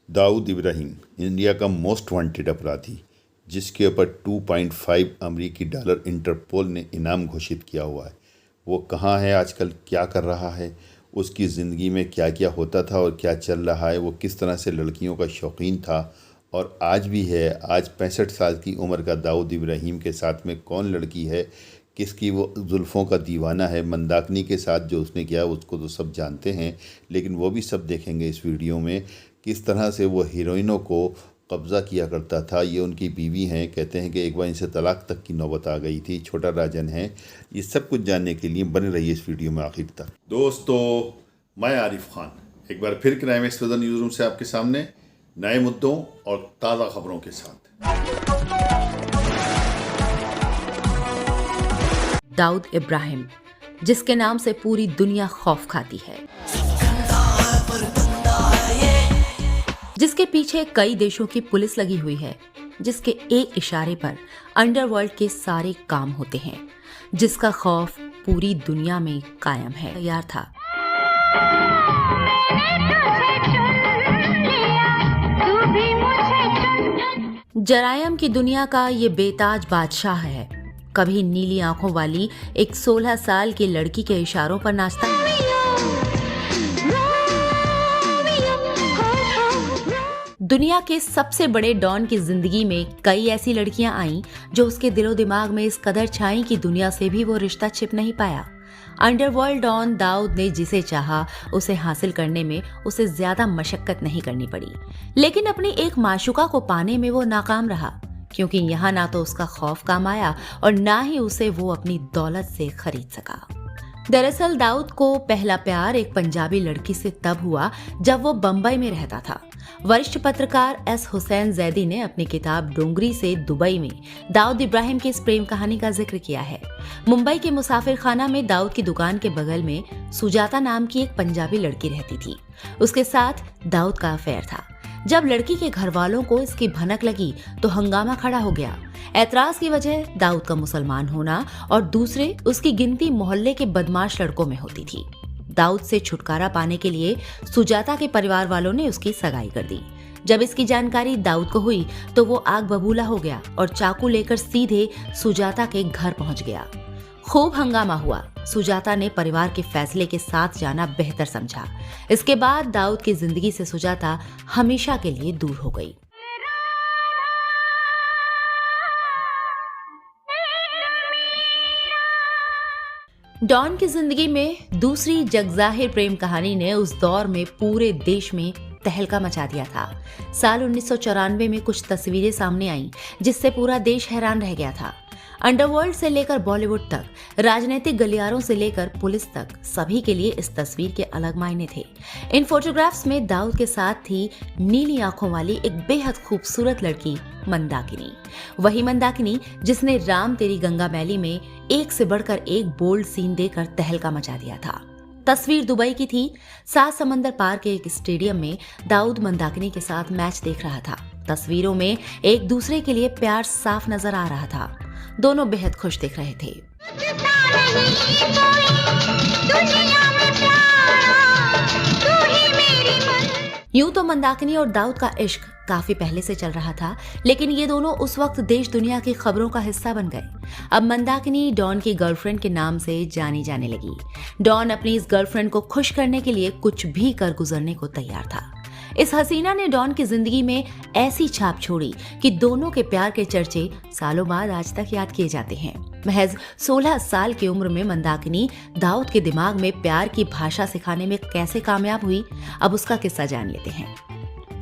Dawood Ibrahim India का most wanted अपराधी, जिसके ऊपर 2.5 अमेरिकी डॉलर इंटरपोल ने इनाम घोषित किया हुआ है। वो कहाँ है आजकल, क्या कर रहा है, उसकी ज़िंदगी में क्या क्या होता था और क्या चल रहा है, वो किस तरह से लड़कियों का शौकीन था और आज भी है। आज 65 साल की उम्र का दाऊद इब्राहिम के साथ में कौन लड़की है, किसकी वो जुल्फ़ों का दीवाना है। मंदाकिनी के साथ जो उसने किया उसको तो सब जानते हैं, लेकिन वो भी सब देखेंगे इस वीडियो में। किस तरह से वो हीरोइनों को कब्ज़ा किया करता था। ये उनकी बीवी हैं, कहते हैं कि एक बार इनसे तलाक तक की नौबत आ गई थी। छोटा राजन है। ये सब कुछ जानने के लिए बने रहिए इस वीडियो में आखिर तक। दोस्तों, मैं आरिफ खान एक बार फिर क्राइम एक्सप्लोजर न्यूज़ रूम से आपके सामने नए मुद्दों और ताज़ा खबरों के साथ। दाऊद इब्राहिम, जिसके नाम से पूरी दुनिया खौफ खाती है, जिसके पीछे कई देशों की पुलिस लगी हुई है, जिसके एक इशारे पर अंडरवर्ल्ड के सारे काम होते हैं, जिसका खौफ पूरी दुनिया में कायम है, तैयार था। जरायम की दुनिया का ये बेताज बादशाह है। कभी नीली आंखों वाली एक 16 साल की लड़की के इशारों पर नाचता, दुनिया के सबसे बड़े डॉन की जिंदगी में कई ऐसी लड़कियां आईं जो उसके दिलो दिमाग में इस कदर छाईं कि दुनिया से भी वो रिश्ता छिप नहीं पाया। अंडरवर्ल्ड डॉन दाऊद ने जिसे चाहा उसे हासिल करने में उसे ज्यादा मशक्कत नहीं करनी पड़ी, लेकिन अपनी एक माशुका को पाने में वो नाकाम रहा, क्योंकि यहाँ ना तो उसका खौफ काम आया और ना ही उसे वो अपनी दौलत से खरीद सका। दरअसल दाऊद को पहला प्यार एक पंजाबी लड़की से तब हुआ जब वो बम्बई में रहता था। वरिष्ठ पत्रकार एस हुसैन जैदी ने अपनी किताब डोंगरी से दुबई में दाऊद इब्राहिम की इस प्रेम कहानी का जिक्र किया है। मुंबई के मुसाफिर खाना में दाऊद की दुकान के बगल में सुजाता नाम की एक पंजाबी लड़की रहती थी। उसके साथ दाऊद का अफेयर था। जब लड़की के घर वालों को इसकी भनक लगी तो हंगामा खड़ा हो गया। ऐतराज की वजह दाऊद का मुसलमान होना और दूसरे उसकी गिनती मोहल्ले के बदमाश लड़कों में होती थी। दाऊद से छुटकारा पाने के लिए सुजाता के परिवार वालों ने उसकी सगाई कर दी। जब इसकी जानकारी दाऊद को हुई तो वो आग बबूला हो गया और चाकू लेकर सीधे सुजाता के घर पहुंच गया। खूब हंगामा हुआ। सुजाता ने परिवार के फैसले के साथ जाना बेहतर समझा। इसके बाद दाऊद की जिंदगी से सुजाता हमेशा के लिए दूर हो गई। डॉन की जिंदगी में दूसरी जगजाहिर प्रेम कहानी ने उस दौर में पूरे देश में तहलका मचा दिया था। साल 1994 में कुछ तस्वीरें सामने आईं जिससे पूरा देश हैरान रह गया था। अंडरवर्ल्ड से लेकर बॉलीवुड तक, राजनीतिक गलियारों से लेकर पुलिस तक, सभी के लिए इस तस्वीर के अलग मायने थे। इन फोटोग्राफ्स में दाऊद के साथ थी नीली आंखों वाली एक बेहद खूबसूरत लड़की मंदाकिनी। वही मंदाकिनी जिसने राम तेरी गंगा मैली में एक से बढ़कर एक बोल्ड सीन देकर तहलका मचा दिया था। तस्वीर दुबई की थी। 7 समंदर पार के एक स्टेडियम में दाऊद मंदाकिनी के साथ मैच देख रहा था। तस्वीरों में एक दूसरे के लिए प्यार साफ नजर आ रहा था। दोनों बेहद खुश दिख रहे थे। यूं तो मंदाकिनी और दाऊद का इश्क काफी पहले से चल रहा था, लेकिन ये दोनों उस वक्त देश दुनिया की खबरों का हिस्सा बन गए। अब मंदाकिनी डॉन की गर्लफ्रेंड के नाम से जानी जाने लगी। डॉन अपनी इस गर्लफ्रेंड को खुश करने के लिए कुछ भी कर गुजरने को तैयार था। इस हसीना ने डॉन की जिंदगी में ऐसी छाप छोड़ी कि दोनों के प्यार के चर्चे सालों बाद आज तक याद किए जाते हैं। महज 16 साल की उम्र में मंदाकिनी दाऊद के दिमाग में प्यार की भाषा सिखाने में कैसे कामयाब हुई, अब उसका किस्सा जान लेते हैं।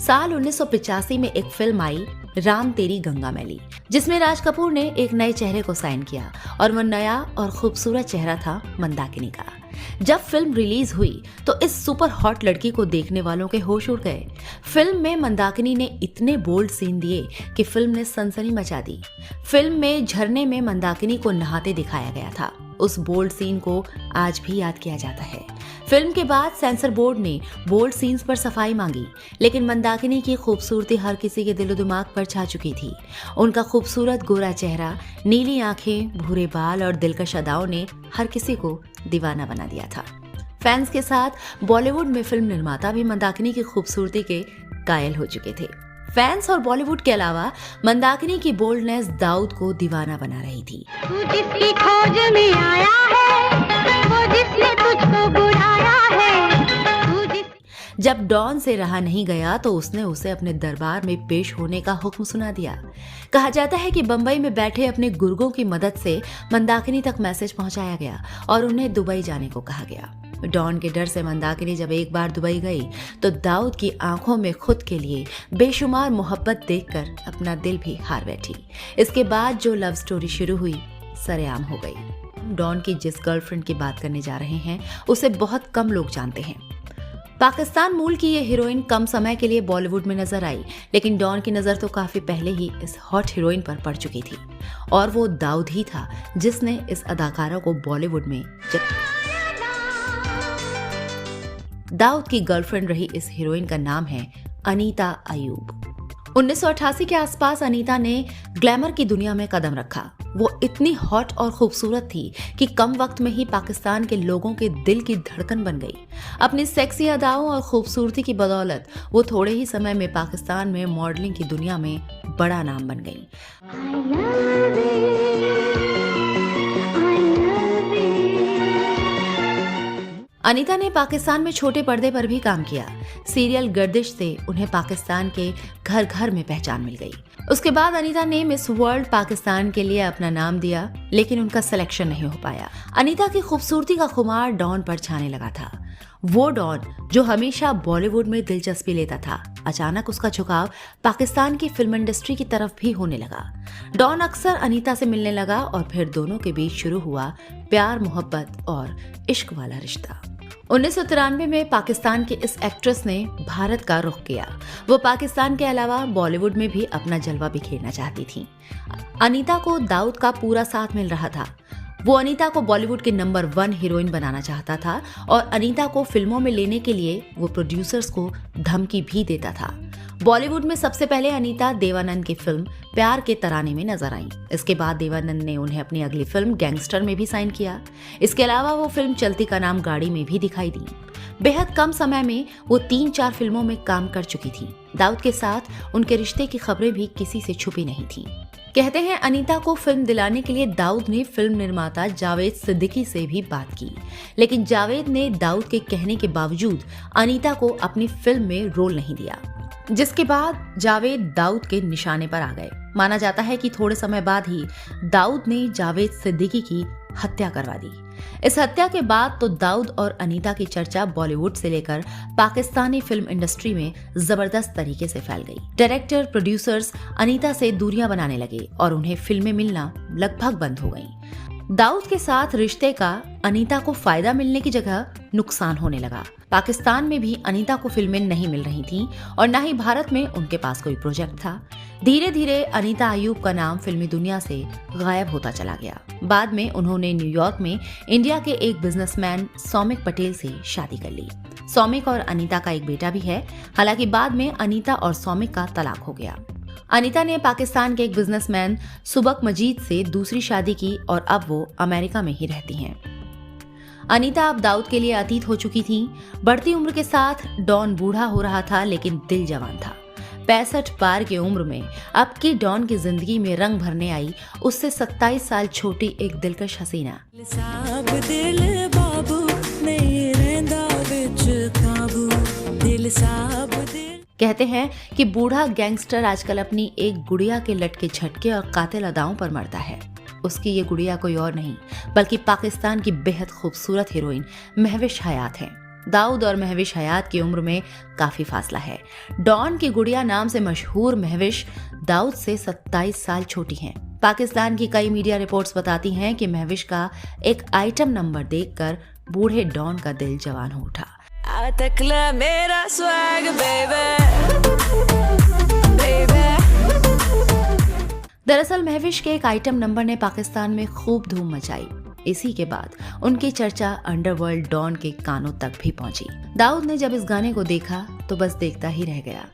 साल 1985 में एक फिल्म आई राम तेरी गंगा मैली, जिसमें राज कपूर ने एक नए चेहरे को साइन किया और वह नया और खूबसूरत चेहरा था मंदाकिनी का। जब फिल्म रिलीज हुई तो इस सुपर हॉट लड़की को देखने वालों के होश उड़ गए। फिल्म में मंदाकिनी ने इतने बोल्ड सीन दिए कि फिल्म ने सनसनी मचा दी। फिल्म में झरने में मंदाकिनी को नहाते दिखाया गया था। उस बोल्ड सीन को आज भी याद किया जाता है। फिल्म के बाद सेंसर बोर्ड ने बोल्ड सीन्स पर सफाई मांगी, लेकिन मंदाकिनी की खूबसूरती हर किसी के दिलो दिमाग पर छा चुकी थी। उनका खूबसूरत गोरा चेहरा, नीली आंखें, भूरे बाल और दिलकश अदाओं ने हर किसी को दीवाना बना दिया था। फैंस के साथ बॉलीवुड में फिल्म निर्माता भी मंदाकिनी की खूबसूरती के कायल हो चुके थे। फैंस और बॉलीवुड के अलावा मंदाकिनी की बोल्डनेस दाऊद को दीवाना बना रही थी। तू जिसकी खोज में आया है, वो जिसने तुझको बुलाया है, तू जिस जब डॉन से रहा नहीं गया तो उसने उसे अपने दरबार में पेश होने का हुक्म सुना दिया। कहा जाता है कि बंबई में बैठे अपने गुर्गों की मदद से मंदाकिनी तक मैसेज पहुंचाया गया और उन्हें दुबई जाने को कहा गया। डॉन के डर से मंदाकिनी जब एक बार दुबई गई तो दाऊद की आंखों में खुद के लिए बेशुमार मोहब्बत देखकर अपना दिल भी हार बैठी। इसके बाद जो लव स्टोरी शुरू हुई सरेआम हो गई। डॉन की जिस गर्लफ्रेंड की बात करने जा रहे हैं उसे बहुत कम लोग जानते हैं। पाकिस्तान मूल की ये हीरोइन कम समय के लिए बॉलीवुड में नजर आई, लेकिन डॉन की नजर तो काफी पहले ही इस हॉट हीरोइन पर पड़ चुकी थी और वो दाऊद ही था जिसने इस अदाकारा को बॉलीवुड में दाऊद की गर्लफ्रेंड रही इस हीरोइन का नाम है अनीता अयूब। 1988 के आसपास अनीता ने ग्लैमर की दुनिया में कदम रखा। वो इतनी हॉट और खूबसूरत थी कि कम वक्त में ही पाकिस्तान के लोगों के दिल की धड़कन बन गई। अपनी सेक्सी अदाओं और खूबसूरती की बदौलत वो थोड़े ही समय में पाकिस्तान में मॉडलिंग की दुनिया में बड़ा नाम बन गई। अनीता ने पाकिस्तान में छोटे पर्दे पर भी काम किया। सीरियल गर्दिश से उन्हें पाकिस्तान के घर घर में पहचान मिल गई। उसके बाद अनीता ने मिस वर्ल्ड पाकिस्तान के लिए अपना नाम दिया, लेकिन उनका सिलेक्शन नहीं हो पाया। अनीता की खूबसूरती का खुमार डॉन पर छाने लगा था। वो डॉन जो हमेशा बॉलीवुड में दिलचस्पी लेता था, अचानक उसका झुकाव पाकिस्तान की फिल्म इंडस्ट्री की तरफ भी होने लगा। डॉन अक्सर अनीता से मिलने लगा और फिर दोनों के बीच शुरू हुआ प्यार, मोहब्बत और इश्क वाला रिश्ता। 1993 में पाकिस्तान की इस एक्ट्रेस ने भारत का रुख किया। वो पाकिस्तान के अलावा बॉलीवुड में भी अपना जलवा बिखेरना चाहती थी। अनीता को दाऊद का पूरा साथ मिल रहा था। वो अनीता को बॉलीवुड के नंबर 1 हीरोइन बनाना चाहता था और अनीता को फिल्मों में लेने के लिए वो प्रोड्यूसर्स को धमकी भी देता था। बॉलीवुड में सबसे पहले अनीता देवानंद की फिल्म प्यार के तराने में नजर आई। इसके बाद देवानंद ने उन्हें अपनी अगली फिल्म गैंगस्टर में भी साइन किया। इसके अलावा वो फिल्म चलती का नाम गाड़ी में भी दिखाई दी। बेहद कम समय में वो 3-4 फिल्मों में काम कर चुकी थी। दाऊद के साथ उनके रिश्ते की खबरें भी किसी से छुपी नहीं थी। कहते हैं अनीता को फिल्म दिलाने के लिए दाऊद ने फिल्म निर्माता जावेद सिद्दीकी से भी बात की, लेकिन जावेद ने दाऊद के कहने के बावजूद अनीता को अपनी फिल्म में रोल नहीं दिया, जिसके बाद जावेद दाऊद के निशाने पर आ गए। माना जाता है कि थोड़े समय बाद ही दाऊद ने जावेद सिद्दीकी की हत्या करवा दी। इस हत्या के बाद तो दाऊद और अनीता की चर्चा बॉलीवुड से लेकर पाकिस्तानी फिल्म इंडस्ट्री में जबरदस्त तरीके से फैल गई। डायरेक्टर, प्रोड्यूसर्स अनीता से दूरियां बनाने लगे और उन्हें फिल्में मिलना लगभग बंद हो गईं। दाऊद के साथ रिश्ते का अनीता को फायदा मिलने की जगह नुकसान होने लगा। पाकिस्तान में भी अनीता को फिल्में नहीं मिल रही थीं और न ही भारत में उनके पास कोई प्रोजेक्ट था। धीरे धीरे अनीता अयूब का नाम फिल्मी दुनिया से गायब होता चला गया। बाद में उन्होंने न्यूयॉर्क में इंडिया के एक बिजनेसमैन सौमिक पटेल से शादी कर ली। सौमिक और अनीता का एक बेटा भी है। हालांकि बाद में अनीता और सौमिक का तलाक हो गया। अनीता ने पाकिस्तान के एक बिजनेसमैन सुबक मजीद से दूसरी शादी की और अब वो अमेरिका में ही रहती हैं। अनीता अब दाऊद के लिए अतीत हो चुकी थी। बढ़ती उम्र के साथ डॉन बूढ़ा हो रहा था, लेकिन दिल जवान था। 65 पार की उम्र में अब की डॉन की जिंदगी में रंग भरने आई उससे 27 साल छोटी एक दिलकश हसीना। कहते हैं कि बूढ़ा गैंगस्टर आजकल अपनी एक गुड़िया के लटके झटके और कातिल अदाओं पर मरता है। उसकी ये गुड़िया कोई और नहीं बल्कि पाकिस्तान की बेहद खूबसूरत हीरोइन महविश हयात है। दाऊद और महविश हयात की उम्र में काफी फासला है। डॉन की गुड़िया नाम से मशहूर महविश दाऊद से 27 साल छोटी हैं। पाकिस्तान की कई मीडिया रिपोर्ट्स बताती हैं कि महविश का एक आइटम नंबर देखकर बूढ़े डॉन का दिल जवान हो उठा। मेरा स्वैग दरअसल महविश के एक आइटम नंबर ने पाकिस्तान में खूब धूम मचाई। इसी के बाद उनकी चर्चा अंडरवर्ल्ड डॉन के कानों तक भी पहुंची। दाऊद ने जब इस गाने को देखा तो बस देखता ही रह गया।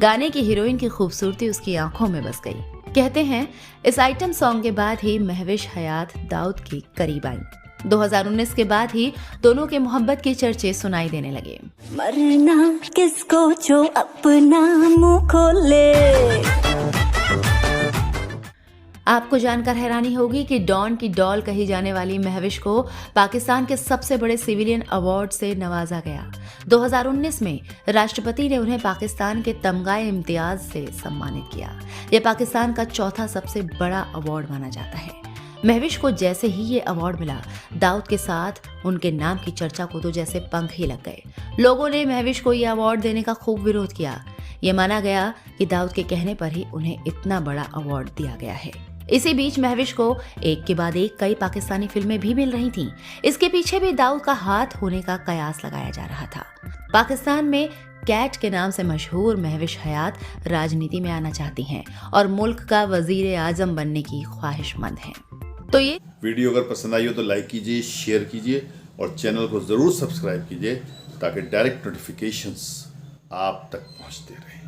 गाने की हीरोइन की खूबसूरती उसकी आंखों में बस गई। कहते हैं इस आइटम सॉन्ग के बाद ही महविश हयात दाऊद के करीब आई। 2019 के बाद ही दोनों के मोहब्बत के चर्चे सुनाई देने लगे। मरना किसको जो अपना मुंह खोले। आपको जानकर हैरानी होगी कि डॉन की डॉल कही जाने वाली महविश को पाकिस्तान के सबसे बड़े सिविलियन अवार्ड से नवाजा गया। 2019 में राष्ट्रपति ने उन्हें पाकिस्तान के तमगाए इम्तियाज से सम्मानित किया। यह पाकिस्तान का चौथा सबसे बड़ा अवार्ड माना जाता है। महविश को जैसे ही ये अवार्ड मिला, दाऊद के साथ उनके नाम की चर्चा को तो जैसे पंख ही लग गए। लोगों ने महविश को यह अवार्ड देने का खूब विरोध किया। ये माना गया कि दाऊद के कहने पर ही उन्हें इतना बड़ा अवार्ड दिया गया है। इसी बीच महविश को एक के बाद एक कई पाकिस्तानी फिल्में भी मिल रही थीं। इसके पीछे भी दाऊद का हाथ होने का कयास लगाया जा रहा था। पाकिस्तान में कैट के नाम से मशहूर महविश हयात राजनीति में आना चाहती हैं और मुल्क का वजीर आजम बनने की ख्वाहिशमंद हैं। तो ये वीडियो अगर पसंद आई हो तो लाइक कीजिए, शेयर कीजिए और चैनल को ज़रूर सब्सक्राइब कीजिए ताकि डायरेक्ट नोटिफिकेशंस आप तक पहुंचते रहें।